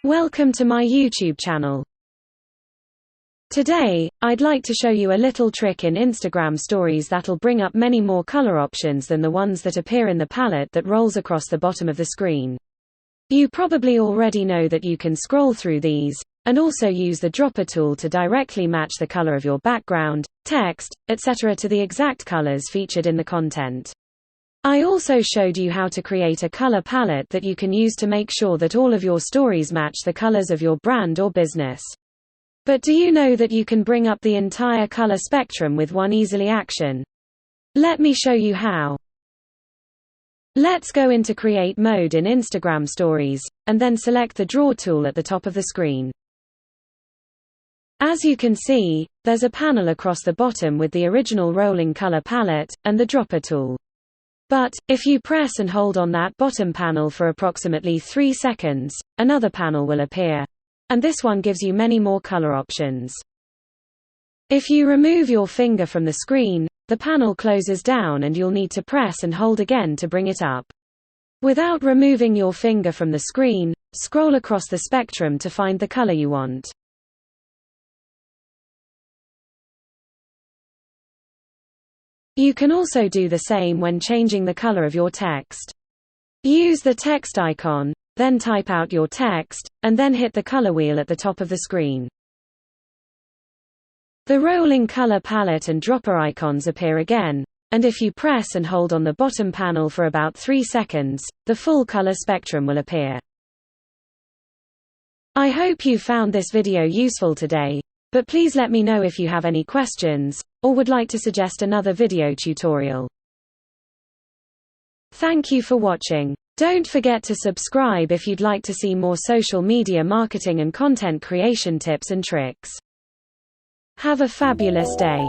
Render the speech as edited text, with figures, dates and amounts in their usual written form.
Welcome to my YouTube channel. Today, I'd like to show you a little trick in Instagram stories that'll bring up many more color options than the ones that appear in the palette that rolls across the bottom of the screen. You probably already know that you can scroll through these, and also use the dropper tool to directly match the color of your background, text, etc. to the exact colors featured in the content. I also showed you how to create a color palette that you can use to make sure that all of your stories match the colors of your brand or business. But do you know that you can bring up the entire color spectrum with one easy action? Let me show you how. Let's go into Create mode in Instagram Stories, and then select the Draw tool at the top of the screen. As you can see, there's a panel across the bottom with the original rolling color palette, and the dropper tool. But, if you press and hold on that bottom panel for approximately 3 seconds, another panel will appear. And this one gives you many more color options. If you remove your finger from the screen, the panel closes down and you'll need to press and hold again to bring it up. Without removing your finger from the screen, scroll across the spectrum to find the color you want. You can also do the same when changing the color of your text. Use the text icon, then type out your text, and then hit the color wheel at the top of the screen. The rolling color palette and dropper icons appear again, and if you press and hold on the bottom panel for about 3 seconds, the full color spectrum will appear. I hope you found this video useful today, but please let me know if you have any questions, or would like to suggest another video tutorial. Thank you for watching. Don't forget to subscribe if you'd like to see more social media marketing and content creation tips and tricks. Have a fabulous day.